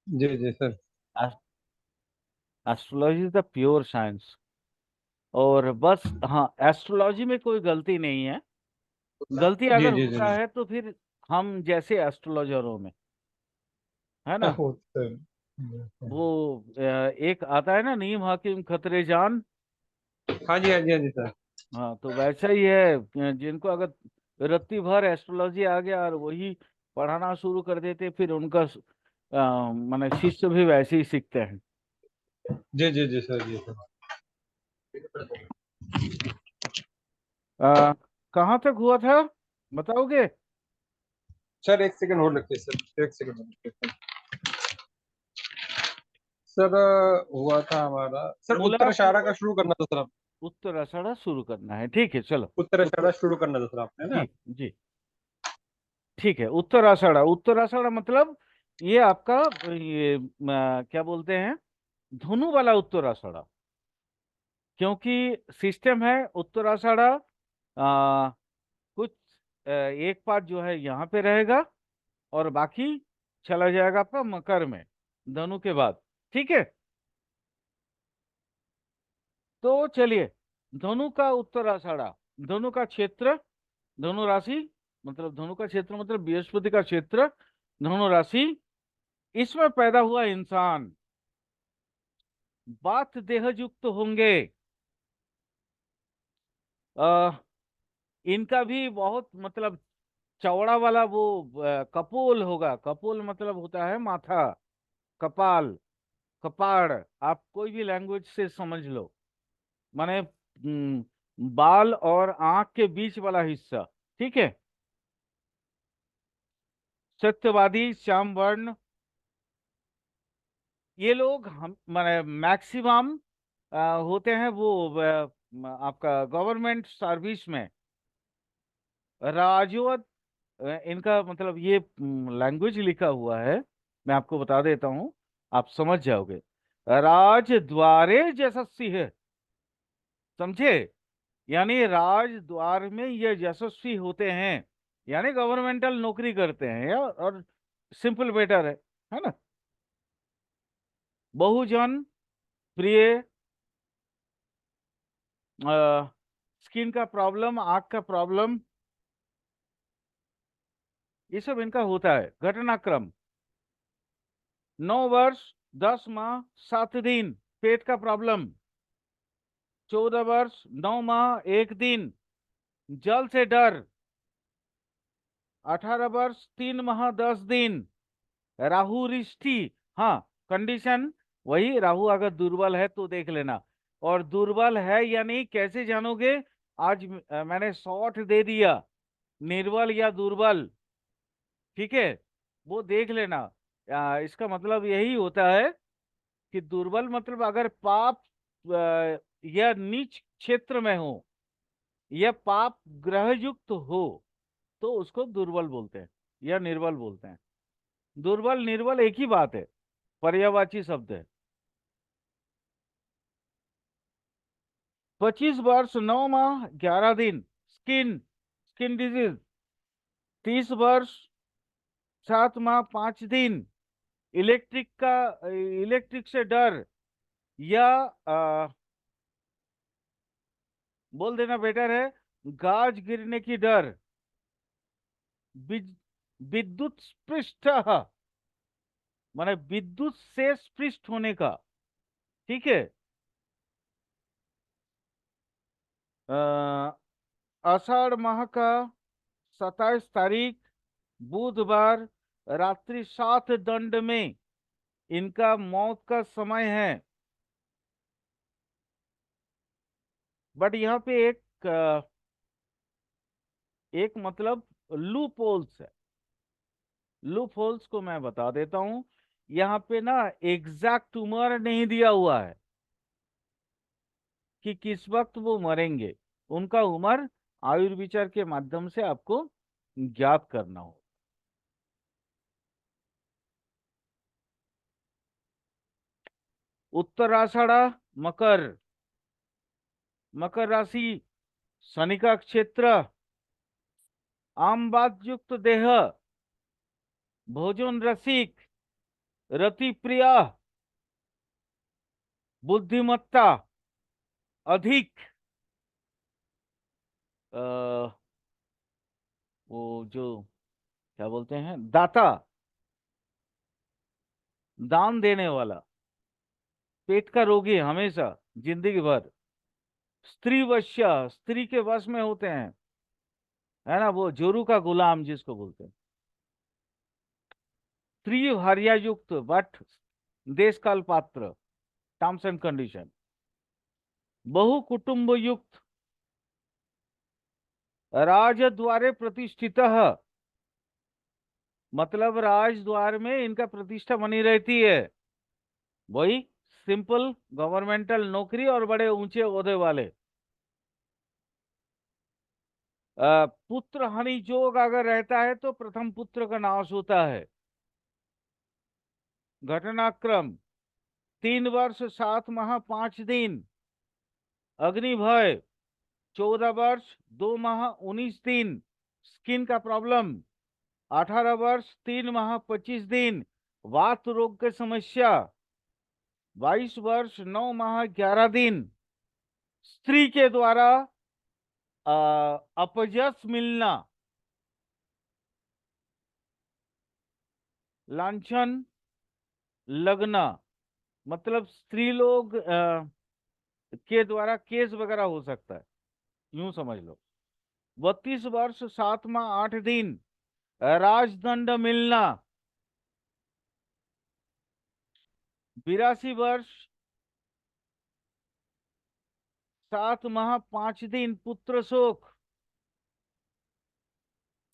जी जी sir. Astrology is the pure science. और बस हाँ, एस्ट्रोलॉजी में कोई गलती नहीं है। गलती जी अगर जी जी। होता है तो फिर हम जैसे एस्ट्रोलॉजरों में, है ना। हो सर। वो एक आता है ना, नीम हाकिम खतरे जान। हाँ जी हाँ जी हाँ जी सर। हाँ, तो वैसा ही है। जिनको अगर रत्ती भर एस्ट्रोलॉजी आ गया और वही पढ़ाना शुरू कर देते, फिर उनका माने शिष्य भी वैसे ही सीखते हैं। जी जी जी सर जी सर। आ, कहाँ तक हुआ था, बताओगे? सर एक सेकंड होल्ड रखिए सर, एक सेकंड होल्ड रखिए सर। हुआ था हमारा सर, मूला उत्तर इशारा का शुरू करना था सर उत्तराषाढ़ा शुरू करना है, ठीक है, चलो। उत्तर उत्तर, इशारा शुरू करना था सर आपने ना। जी जी, ठीक है। उत्तराषाढ़ा, उत्तराषाढ़ा मतलब ये आपका, ये क्या बोलते हैं, धनु वाला उत्तराषाढ़ा। क्योंकि सिस्टम है उत्तराषाढ़ा, कुछ एक पार्ट जो है यहाँ पे रहेगा, और बाकी चला जाएगा आपका मकर में, धनु के बाद। ठीक है, तो चलिए, धनु का उत्तराषाढ़ा, धनु का क्षेत्र, धनु राशि, मतलब धनु का क्षेत्र मतलब बृहस्पति का क्षेत्र, धनु राशि, इसमें पैदा हुआ इंसान बात देह युक्त होंगे। आ, इनका भी बहुत मतलब चौड़ा वाला वो कपोल होगा। कपोल मतलब होता है माथा, कपाल, कपाड़, आप कोई भी लैंग्वेज से समझ लो। माने बाल और आंख के बीच वाला हिस्सा। ठीक है, सत्यवादी, श्याम वर्ण, ये लोग हम माने मैक्सिमम होते हैं वो आपका गवर्नमेंट सर्विस में, राजवत। इनका मतलब ये लैंग्वेज लिखा हुआ है, मैं आपको बता देता हूँ, आप समझ जाओगे। राज द्वारे यशस्वी है, समझे। यानी राज द्वार में ये यशस्वी होते हैं, यानी गवर्नमेंटल नौकरी करते हैं यार। और सिंपल बेटर है ना। बहुजन प्रिय, स्किन का प्रॉब्लम, आंख का प्रॉब्लम, ये सब इनका होता है। घटनाक्रम: 9 वर्ष, 10 माह, 7 दिन पेट का प्रॉब्लम। 14 वर्ष, 9 माह, 1 दिन जल से डर। 18 वर्ष, 3 माह, 10 दिन राहु रिष्टि। हाँ, कंडीशन वही, राहु अगर दुर्बल है तो देख लेना। और दुर्बल है या नहीं कैसे जानोगे? आज मैंने शॉर्ट दे दिया, निर्बल या दुर्बल। ठीक है, वो देख लेना। इसका मतलब यही होता है कि दुर्बल मतलब अगर पाप या नीच क्षेत्र में हो, या पाप ग्रह युक्त हो, तो उसको दुर्बल बोलते हैं या निर्बल बोलते हैं। दुर्बल निर्बल एक ही बात है, पर्यायवाची शब्द है। 25 वर्ष, 9 माह, 11 दिन स्किन, स्किन डिजीज। 30 वर्ष, 7 माह, 5 दिन इलेक्ट्रिक का, इलेक्ट्रिक से डर, या बोल देना बेटर है, गाज गिरने की डर। विद्युत स्पृष्ट, माने विद्युत से स्पृष्ट होने का। ठीक है, अ, आषाढ़ माह का 27 तारीख, बुधवार, रात्रि 7 दंड में इनका मौत का समय है। बट यहाँ पे एक मतलब लूप होल्स है। लूप होल्स को मैं बता देता हूँ। यहाँ पे ना एग्जैक्ट उम्र नहीं दिया हुआ है कि किस वक्त वो मरेंगे। उनका उम्र आयुर्विचार के माध्यम से आपको ज्ञात करना हो। उत्तराषाढ़ा, मकर, मकर राशि, शनि का क्षेत्र, आम बात युक्त देह, भोजन रसिक, रति प्रिया, बुद्धिमत्ता, अधिक, आ, वो जो क्या बोलते हैं, दाता, दान देने वाला, पेट का रोगी हमेशा, जिंदगी भर, स्त्री वश्य, स्त्री के वश में होते हैं, है ना, वो जोरू का गुलाम जिसको बोलते हैं, स्त्री भार्या युक्त, बट देश काल पात्र, टर्म्स एंड कंडीशन, बहु कुटुंब युक्त, राजद्वारे प्रतिष्ठित, मतलब राजद्वार में इनका प्रतिष्ठा बनी रहती है, वही सिंपल गवर्नमेंटल नौकरी और बड़े ऊंचे ओहदे वाले। पुत्र हानि जोग अगर रहता है तो प्रथम पुत्र का नाश होता है। घटनाक्रम 3 वर्ष 7 माह 5 दिन, अग्नि भय 14 वर्ष 2 माह 19 दिन, स्किन का प्रॉब्लम 18 वर्ष 3 माह 25 दिन, वात रोग की समस्या 22 वर्ष 9 माह 11 दिन, स्त्री के द्वारा अपजस मिलना, लांछन लगना, मतलब स्त्री लोग के द्वारा केस वगैरह हो सकता है, यूं समझ लो। 32 वर्ष 7 माह 8 दिन, राजदंड मिलना। 82 वर्ष 7 माह 5 दिन, पुत्र शोक।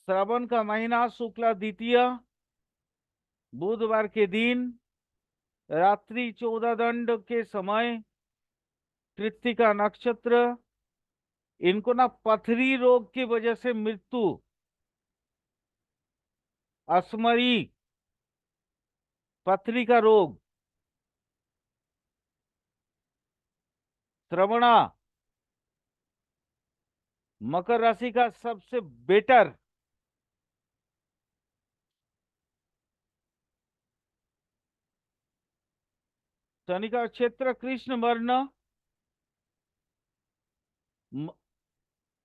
श्रावण का महीना, शुक्ला द्वितीय, बुधवार के दिन, रात्रि 14 दंड के समय, कृत्तिका नक्षत्र। इनको ना पथरी रोग की वजह से मृत्यु, अस्मरी, पथरी का रोग, श्रवणा, मकर राशि का सबसे बेटर, शनि का क्षेत्र कृष्ण वर्ण। म-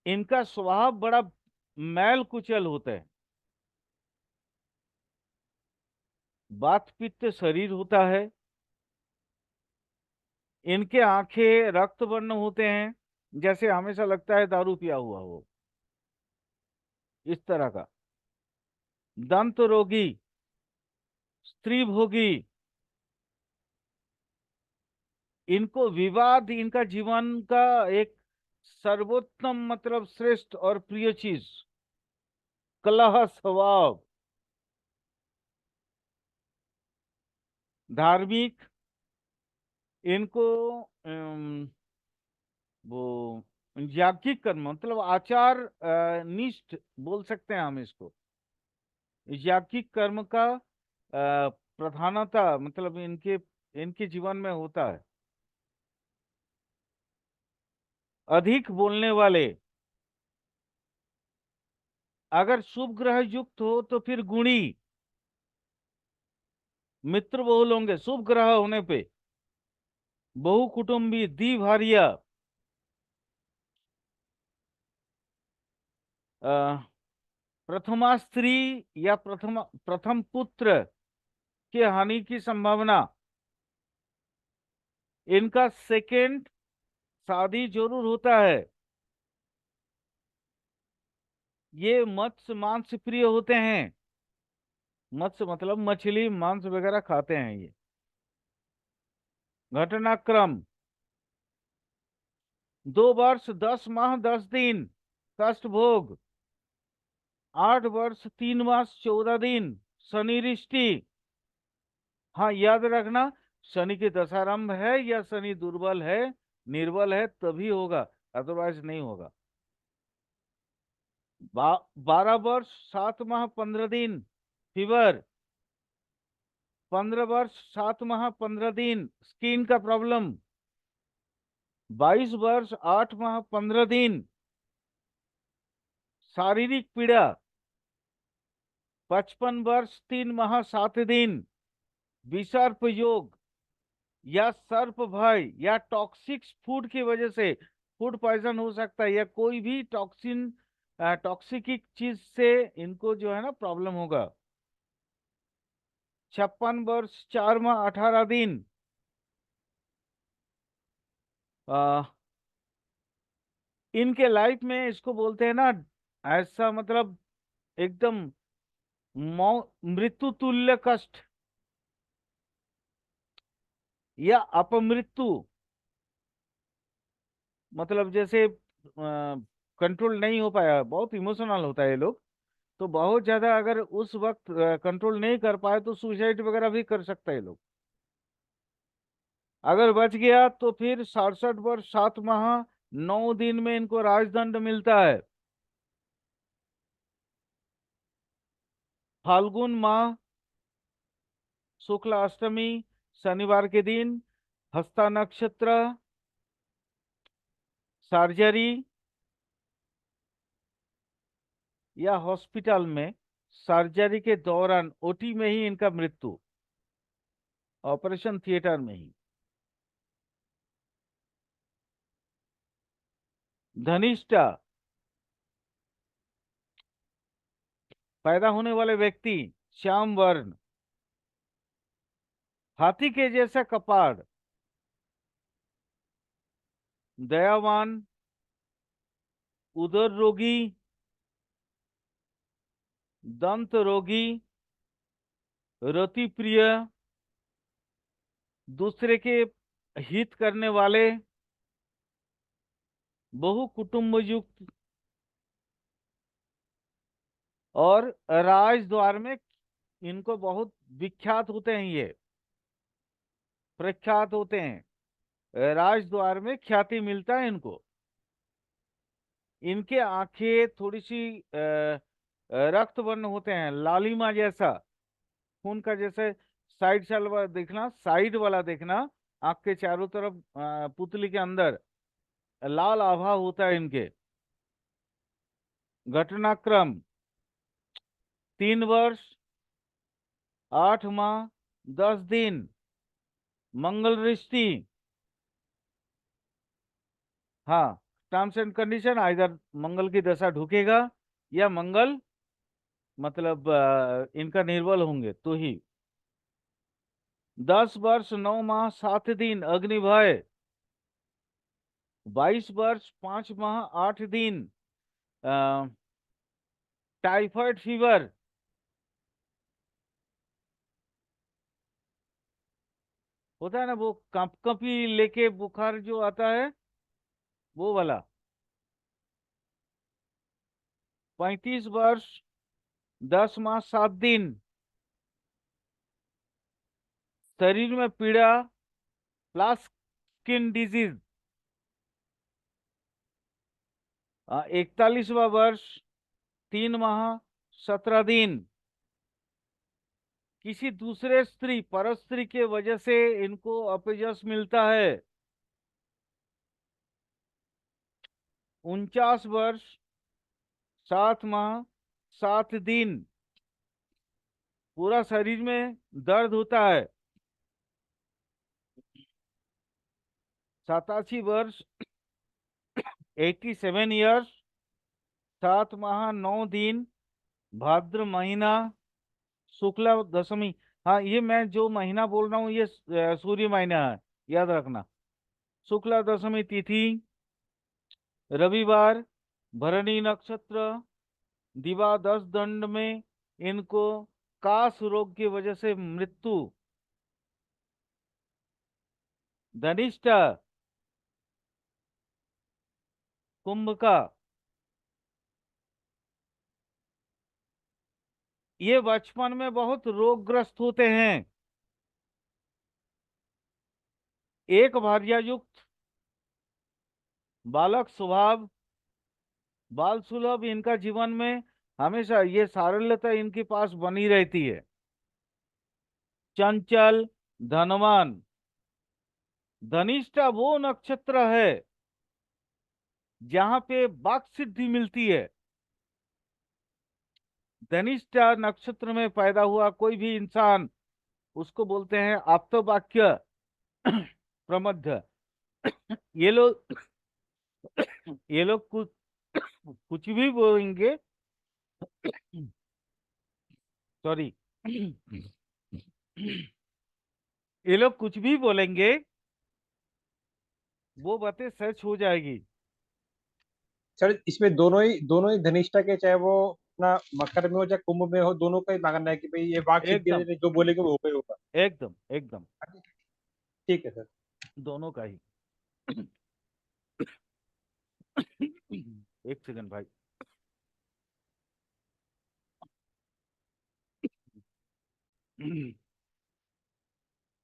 इनका स्वभाव बड़ा मैल कुचल होता है, वात पित्त शरीर होता है, इनके आंखें रक्त वर्ण होते हैं, जैसे हमेशा लगता है दारू पिया हुआ हो, इस तरह का। दंत रोगी, स्त्री भोगी, इनको विवाद इनका जीवन का एक सर्वोत्तम मतलब श्रेष्ठ और प्रिय चीज, कलह स्वभाव, धार्मिक, इनको वो याज्ञिक कर्म मतलब आचार निष्ठ बोल सकते हैं हम इसको, याज्ञिक कर्म का प्रधानता मतलब इनके इनके जीवन में होता है। अधिक बोलने वाले, अगर शुभ ग्रह युक्त हो तो फिर गुणी, मित्र बहुल होंगे शुभ ग्रह होने पे, बहु कुटुंबी, द्विभार्या, प्रथमा स्त्री या प्रथम पुत्र के हानि की संभावना। इनका सेकेंड शादी जरूर होता है। ये मत्स्य मांस प्रिय होते हैं, मत्स्य मतलब मछली मांस वगैरह खाते हैं ये। घटनाक्रम 2 वर्ष 10 माह 10 दिन, कष्ट भोग 8 वर्ष 3 मास 14 दिन, शनि रिष्टि। हाँ याद रखना, शनि की दशारंभ है या शनि दुर्बल है निर्बल है तभी होगा, अदरवाइज नहीं होगा। 12 वर्ष 7 माह 15 दिन, फीवर। 15 वर्ष 7 माह 15 दिन, स्किन का प्रॉब्लम। 22 वर्ष 8 माह 15 दिन, शारीरिक पीड़ा। 55 वर्ष 3 माह 7 दिन, विसर्प योग या सर्प भय या टॉक्सिक फूड की वजह से फूड पॉइजन हो सकता है, या कोई भी टॉक्सिक चीज से इनको जो है ना प्रॉब्लम होगा। 56 वर्ष 4 माह 18 दिन। आ, इनके लाइफ में इसको बोलते हैं ना, ऐसा मतलब एकदम मृत्यु तुल्य कष्ट या अपमृत्यु, मतलब जैसे कंट्रोल नहीं हो पाया, बहुत इमोशनल होता है ये लोग, तो बहुत ज्यादा अगर उस वक्त कंट्रोल नहीं कर पाए तो सुसाइड वगैरह भी कर सकता है ये लोग। अगर बच गया तो फिर 67 वर्ष 7 माह 9 दिन में इनको राजदंड मिलता है। फाल्गुन माह शुक्ल अष्टमी शनिवार के दिन, हस्ता नक्षत्र, सर्जरी या हॉस्पिटल में सर्जरी के दौरान ओटी में ही इनका मृत्यु, ऑपरेशन थिएटर में ही। धनिष्ठा पैदा होने वाले व्यक्ति श्याम वर्ण, हाथी के जैसा कपाड़, दयावान, उदर रोगी, दंत रोगी, रति प्रिय, दूसरे के हित करने वाले, बहु कुटुंब युक्त, और राजद्वार में इनको बहुत विख्यात होते हैं, ये प्रख्यात होते हैं, राजद्वार में ख्याति मिलता है इनको। इनके आंखें थोड़ी सी रक्त वर्ण होते हैं, लालिमा जैसा, खून का जैसे साइड साइड वाला देखना, साइड वाला देखना, आंख के चारों तरफ पुतली के अंदर लाल आभा होता है इनके। घटनाक्रम 3 वर्ष 8 माह 10 दिन, मंगल रिश्ती। हाँ, टर्म्स एंड कंडीशन, आइधर मंगल की दशा ढुकेगा या मंगल मतलब इनका निर्बल होंगे तो ही। 10 वर्ष 9 माह 7 दिन अग्नि भय। 22 वर्ष 5 माह 8 दिन टाइफाइड फीवर। होता है ना वो कंपकपी लेके बुखार जो आता है, वो वाला। 35 वर्ष 10 माह 7 दिन शरीर में पीड़ा, प्लस स्किन डिजीज। 41वां वर्ष 3 माह 17 दिन किसी दूसरे स्त्री पर स्त्री के वजह से इनको अपयश मिलता है। 49 वर्ष 7 माह 7 दिन पूरा शरीर में दर्द होता है। 87 वर्ष 87 ईयर्स 7 माह 9 दिन भाद्र महीना शुक्ला दशमी। हाँ, ये मैं जो महीना बोल रहा हूँ ये सूर्य महीना है, याद रखना। शुक्ला दशमी तिथि रविवार, भरणी नक्षत्र, दिवा 10 दंड में इनको काश रोग की वजह से मृत्यु। धनिष्ठा कुंभ का, ये बचपन में बहुत रोगग्रस्त होते हैं। एक भार्यायुक्त बालक स्वभाव, बाल सुलभ इनका जीवन में हमेशा ये सारल्यता इनके पास बनी रहती है। चंचल, धनवान। धनिष्ठा वो नक्षत्र है जहां पे वाक सिद्धि मिलती है। धनिष्ठा नक्षत्र में पैदा हुआ कोई भी इंसान उसको बोलते हैं आप्तवाक्य प्रमध्य। ये लोग ये लोग कुछ कुछ भी बोलेंगे, सॉरी, ये लोग कुछ भी बोलेंगे, वो बातें सच हो जाएगी। सर इसमें दोनों ही धनिष्ठा के, चाहे वो अपना मकर में हो चाहे कुंभ में हो, दोनों का ही मानना है कि भाई ये वाक सिद्धि एकदम है, जो बोलेंगे वो होगा ही होगा। एकदम एकदम ठीक है सर। दोनों का ही। एक सेकंड भाई।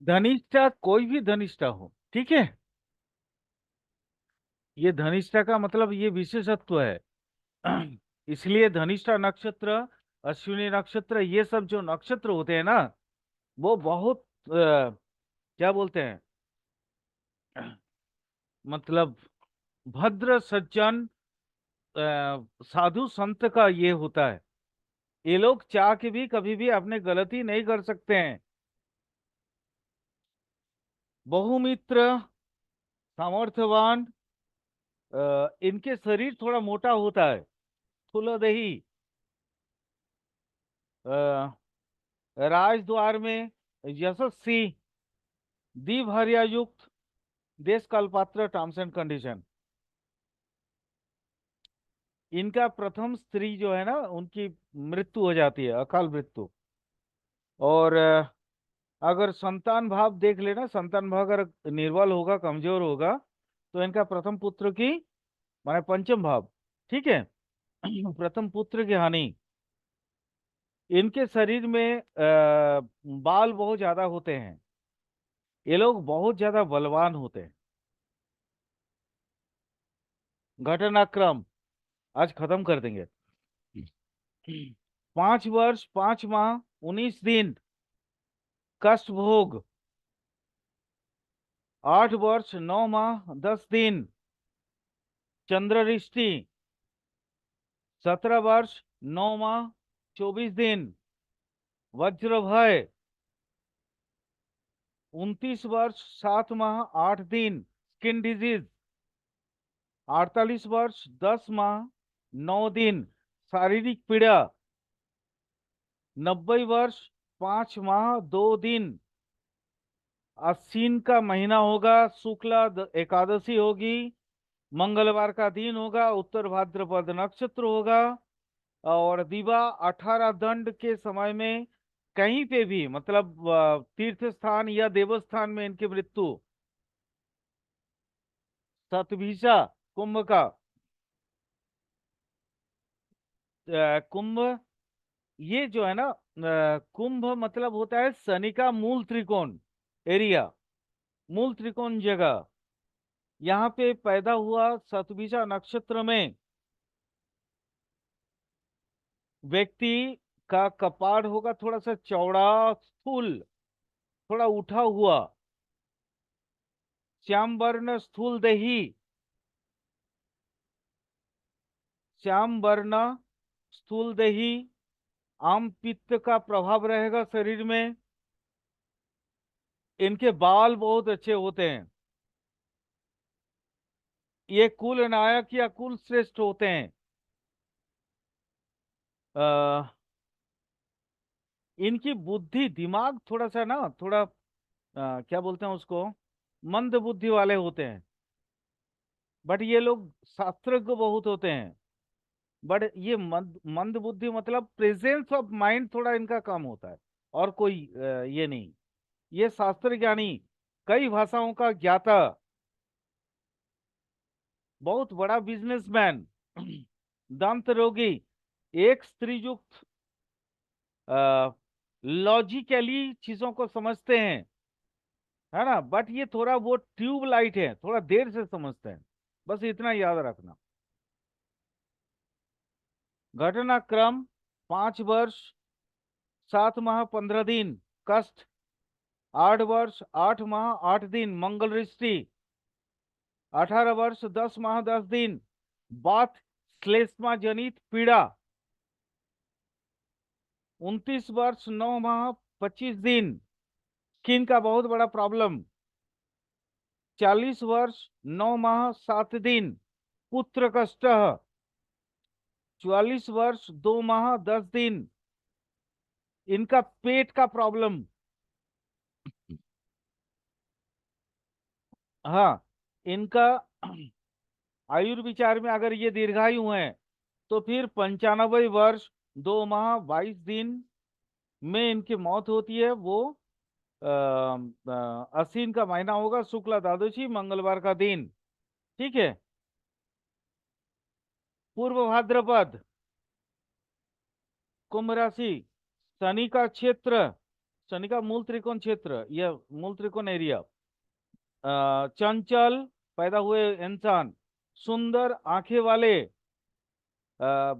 धनिष्ठा, कोई भी धनिष्ठा हो, ठीक है, ये धनिष्ठा का मतलब ये विशेषत्व है। इसलिए धनिष्ठा नक्षत्र, अश्विनी नक्षत्र, ये सब जो नक्षत्र होते हैं ना, वो बहुत क्या बोलते हैं, मतलब भद्र सज्जन साधु संत का ये होता है। ये लोग चाह के भी कभी भी अपने गलती नहीं कर सकते हैं। बहुमित्र, सामर्थ्यवान, इनके शरीर थोड़ा मोटा होता है, स्थूलदेही, अ, राजद्वार में यशस्वी, द्विभार्या युक्त, देश कालपात्र, टर्म्स एंड कंडीशन। इनका प्रथम स्त्री जो है ना, उनकी मृत्यु हो जाती है, अकाल मृत्यु। और अगर संतान भाव देख लेना, संतान भाव अगर निर्बल होगा, कमजोर होगा, तो इनका प्रथम पुत्र की, माने पंचम भाव, ठीक है, प्रथम पुत्र की हानि। इनके शरीर में बाल बहुत ज्यादा होते हैं, ये लोग बहुत ज्यादा बलवान होते हैं। घटनाक्रम आज खत्म कर देंगे। 5 वर्ष 5 माह 19 दिन कष्ट भोग, 8 वर्ष 9 माह 10 दिन चंद्रदृष्टि, 17 वर्ष 9 माह 24 दिन वज्र भय, 29 वर्ष 7 माह 8 दिन स्किन डिजीज, 48 वर्ष 10 माह 9 दिन शारीरिक पीड़ा, 90 वर्ष 5 माह 2 दिन, आश्विन का महीना होगा, शुक्ला एकादशी होगी, मंगलवार का दिन होगा, उत्तर भाद्रपद नक्षत्र होगा, और दिवा 18 दंड के समय में कहीं पे भी, मतलब तीर्थ स्थान या देवस्थान में इनकी मृत्यु। सतभिषा कुंभ का, कुंभ, ये जो है ना, कुंभ मतलब होता है शनि का मूल त्रिकोण एरिया, मूल त्रिकोण जगह। यहाँ पे पैदा हुआ सतभिषा नक्षत्र में व्यक्ति का कपाड़ होगा थोड़ा सा चौड़ा, स्थूल, थोड़ा उठा हुआ, श्याम वर्ण स्थूल देही, श्याम वर्ण स्थूल देही, आम पित्त का प्रभाव रहेगा शरीर में। इनके बाल बहुत अच्छे होते हैं, ये कुल नायक या कुल श्रेष्ठ होते हैं। आ, इनकी बुद्धि दिमाग थोड़ा सा ना, थोड़ा क्या बोलते हैं उसको, मंद बुद्धि वाले होते हैं। बट ये लोग शास्त्रज्ञ बहुत होते हैं। बट ये मंद मंद बुद्धि मतलब प्रेजेंस ऑफ माइंड थोड़ा इनका कम होता है, और कोई ये नहीं। ये शास्त्र ज्ञानी, कई भाषाओं का ज्ञाता, बहुत बड़ा बिजनेसमैन, दंत रोगी, एक स्त्री युक्त, लॉजिकली चीजों को समझते हैं, है ना। बट ये थोड़ा वो ट्यूब लाइट है, थोड़ा देर से समझते हैं, बस इतना याद रखना। घटनाक्रम: 5 वर्ष 7 माह 15 दिन कष्ट, 8 वर्ष 8 माह 8 दिन मंगल दृष्टि, 18 वर्ष 10 माह 10 दिन बात श्लेष्मा जनित पीड़ा, 29 वर्ष 9 माह 25 दिन स्किन का बहुत बड़ा प्रॉब्लम। 40 वर्ष 9 माह 7 दिन पुत्र कष्ट। 44 वर्ष 2 माह 10 दिन इनका पेट का प्रॉब्लम। हाँ, इनका आयुर्विचार में अगर ये दीर्घायु हैं तो फिर 95 वर्ष 2 माह 22 दिन में इनकी मौत होती है। वो अश्विन का महीना होगा, शुक्ला द्वादशी, मंगलवार का दिन। ठीक है। पूर्व भाद्रपद, कुंभ राशि, शनि का क्षेत्र, शनि का मूल त्रिकोण क्षेत्र, यह मूल त्रिकोण एरिया। चंचल पैदा हुए इंसान, सुंदर आंखें वाले,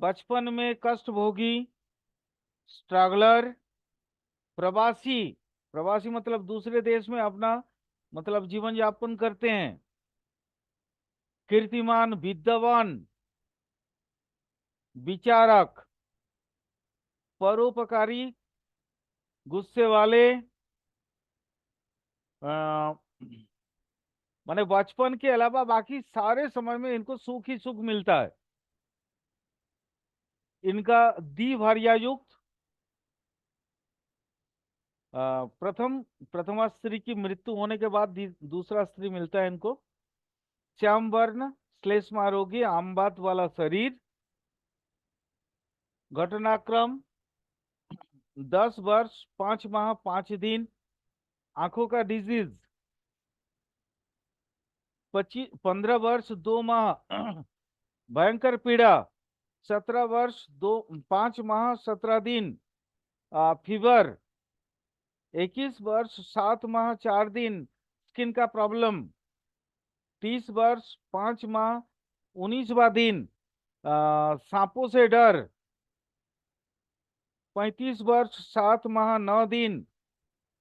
बचपन में कष्ट भोगी, स्ट्रगलर, प्रवासी। प्रवासी मतलब दूसरे देश में अपना मतलब जीवन यापन करते हैं। कीर्तिमान, विद्वान, विचारक, परोपकारी, गुस्से वाले। आ, माने बचपन के अलावा बाकी सारे समय में इनको सुख ही सुख मिलता है। इनका द्विभार्या युक्त, प्रथम प्रथमा स्त्री की मृत्यु होने के बाद दूसरा स्त्री मिलता है इनको। श्याम वर्ण, श्लेष्मा रोगी, आम बात वाला शरीर। घटनाक्रम 10 वर्ष 5 माह 5 दिन आंखों का डिजीज। 15 वर्ष 2 माह भयंकर पीड़ा। 17 वर्ष 5 माह 17 दिन फीवर। 21 वर्ष 7 माह 4 दिन स्किन का प्रॉब्लम। 30 वर्ष 5 माह 19वां दिन सांपों से डर। 35 वर्ष 7 माह 9 दिन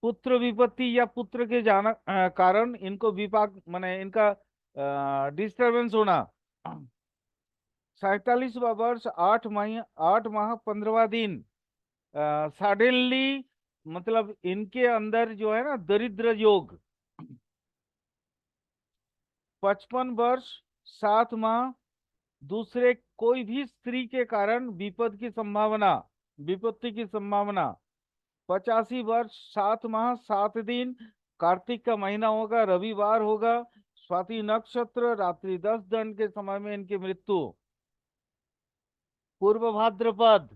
पुत्र विपत्ति या पुत्र के जाना कारण इनको विपाक माने इनका डिस्टरबेंस होना। 47वां वर्ष 8 माह 15वां दिन सडनली मतलब इनके अंदर जो है ना दरिद्र योग। 55 वर्ष 7 माह दूसरे कोई भी स्त्री के कारण विपत्ति की संभावना। 85 वर्ष 7 माह 7 दिन कार्तिक का महीना होगा, रविवार होगा, स्वाति नक्षत्र, रात्रि 10 दंड के समय में इनकी मृत्यु। पूर्व भाद्रपद,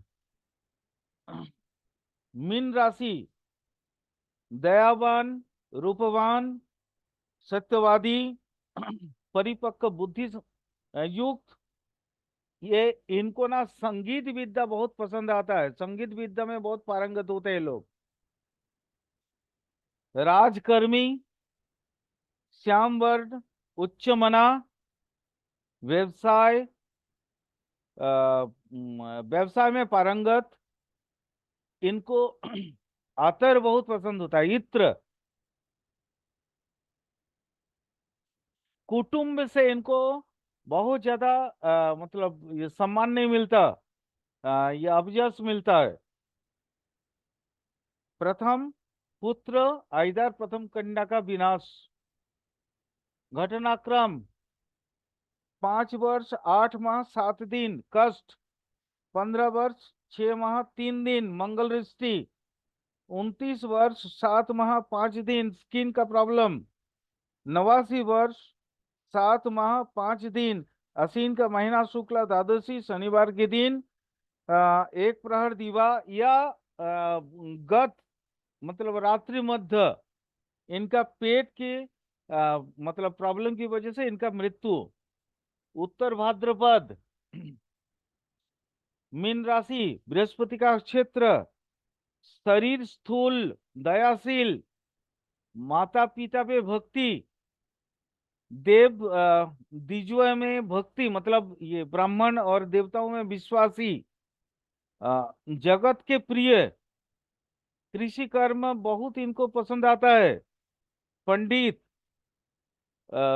मीन राशि, दयावान, रूपवान, सत्यवादी, परिपक्व बुद्धि युक्त। ये इनको ना संगीत विद्या बहुत पसंद आता है, संगीत विद्या में बहुत पारंगत होते हैं लोग। राजकर्मी, श्याम वर्ण, उच्च मना, व्यवसाय, व्यवसाय में पारंगत। इनको अतर बहुत पसंद होता है, इत्र। कुटुंब से इनको बहुत ज्यादा मतलब ये सम्मान नहीं मिलता, ये अपयश मिलता है। प्रथम पुत्र आइदर प्रथम कन्या का विनाश। घटनाक्रम 5 वर्ष 8 माह 7 दिन कष्ट। 15 वर्ष 6 माह 3 दिन मंगल दृष्टि। 29 वर्ष 7 माह 5 दिन स्किन का प्रॉब्लम। 89 वर्ष 7 माह 5 दिन अश्विन का महीना, शुक्ला द्वादशी, शनिवार के दिन 1 प्रहर दीवा या गत मतलब रात्रि मध्य इनका पेट के मतलब प्रॉब्लम की वजह से इनका मृत्यु। उत्तर भाद्रपद, मीन राशि, बृहस्पति का क्षेत्र, शरीर स्थूल, दयाशील, माता पिता पे भक्ति, द्विजों में भक्ति मतलब ये ब्राह्मण और देवताओं में विश्वासी, जगत के प्रिय, कृषि कर्म बहुत इनको पसंद आता है, पंडित,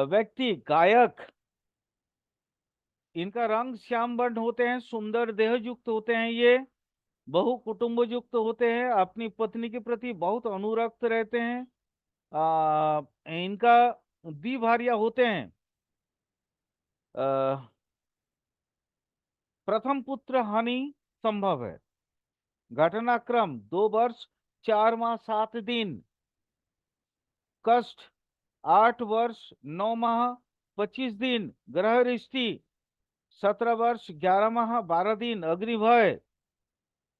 व्यक्ति, गायक। इनका रंग श्याम वर्ण होते हैं, सुंदर देह युक्त होते हैं, ये बहु कुटुंब युक्त होते हैं, अपनी पत्नी के प्रति बहुत अनुरक्त रहते हैं, इनका द्विभार्या होते हैं। आ, प्रथम पुत्र हानि संभव है। घटनाक्रम 2 वर्ष 4 माह 7 दिन। कष्ट 8 वर्ष 9 माह 25 दिन। ग्रह रिष्टि 17 वर्ष 11 माह 12 दिन। अग्निभय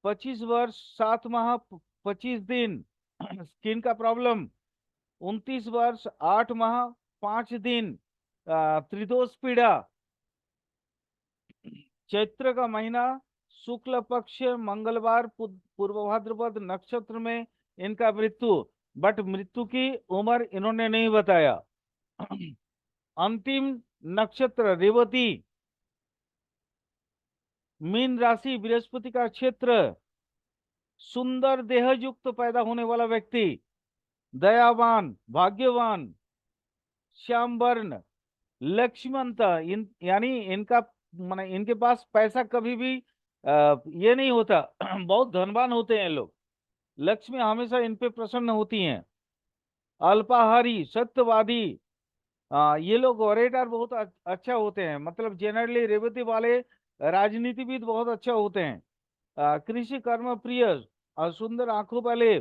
25 वर्ष 7 माह 25 दिन। स्किन का प्रॉब्लम 29 वर्ष 8 माह 5 दिन। त्रिदोष पीड़ा। चैत्र का महीना शुक्ल पक्ष मंगलवार पूर्व भाद्रपद नक्षत्र में इनका मृत्यु। बट मृत्यु की उम्र इन्होंने नहीं बताया। अंतिम नक्षत्र रेवती। मीन राशि बृहस्पति का क्षेत्र। सुंदर देह युक्त पैदा होने वाला व्यक्ति। दयावान भाग्यवान श्याम वर्ण लक्ष्मणत। यानी इनका माने इनके पास पैसा कभी भी ये नहीं होता। बहुत धनवान होते हैं लोग। लक्ष्मी हमेशा इन पे प्रसन्न होती हैं। अल्पाहारी सत्यवादी। ये लोग ओरेटर बहुत अच्छा होते हैं। मतलब जनरली रेवती वाले राजनीतिविद बहुत अच्छा होते हैं। कृषि कर्म प्रिय और सुंदर आंखों वाले।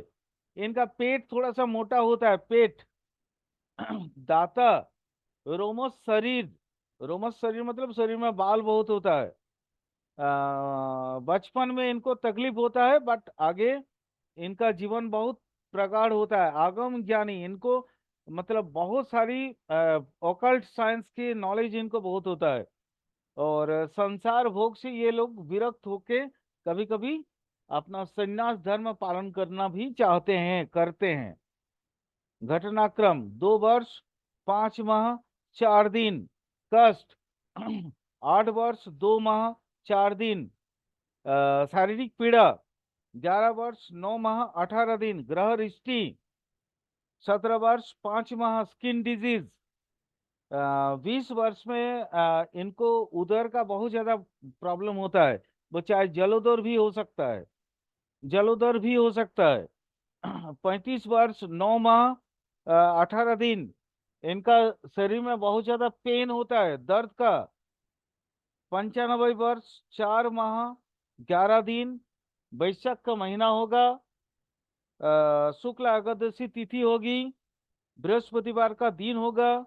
इनका पेट थोड़ा सा मोटा होता है। पेट दाता रोमस शरीर। रोमस शरीर मतलब शरीर में बाल बहुत होता है। बचपन में इनको तकलीफ होता है बट आगे इनका जीवन बहुत प्रगाढ़ होता है। आगम ज्ञानी इनको मतलब बहुत सारी ऑकल्ट साइंस की नॉलेज इनको बहुत होता है। और संसार भोग से ये लोग विरक्त होके कभी कभी अपना संन्यास धर्म पालन करना भी चाहते हैं करते हैं। घटनाक्रम 2 वर्ष 5 माह 4 दिन। कष्ट 8 वर्ष 2 माह 4 दिन। शारीरिक पीड़ा 11 वर्ष 9 माह 18 दिन। ग्रह रिष्टि 17 वर्ष 5 माह स्किन डिजीज। 20 वर्ष में इनको उदर का बहुत ज्यादा प्रॉब्लम होता है। वो चाहे जलोदर भी हो सकता है। जलोदर भी हो सकता है। 35 वर्ष 9 माह 18 दिन। इनका शरीर में बहुत ज्यादा पेन होता है दर्द का। 95 वर्ष 4 माह 11 दिन। वैशाख का महीना होगा। शुक्ल एकादशी तिथि होगी। बृहस्पतिवार का दिन होगा।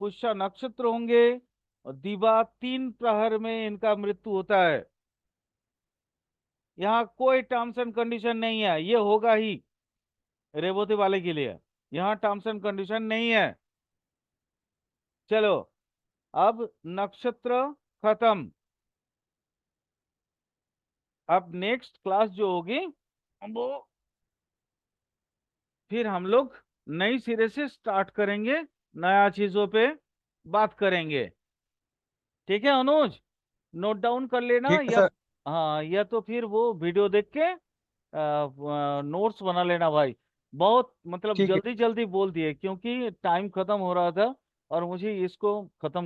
पुष्य नक्षत्र होंगे। और दिवा 3 प्रहर में इनका मृत्यु होता है। यहाँ कोई टर्म्स एंड कंडीशन नहीं है। ये होगा ही रेवती वाले के लिए। यहाँ टर्म्स एंड कंडीशन नहीं है। चलो अब नक्षत्र खत्म। अब नेक्स्ट क्लास जो होगी वो फिर हम लोग नई सिरे से स्टार्ट करेंगे। नया चीजों पे बात करेंगे। ठीक है अनुज। नोट डाउन कर लेना ठीक है या सर। हाँ या तो फिर वो वीडियो देख के नोट्स बना लेना भाई। बहुत मतलब ठीक है। जल्दी जल्दी बोल दिए क्योंकि टाइम खत्म हो रहा था और मुझे इसको खत्म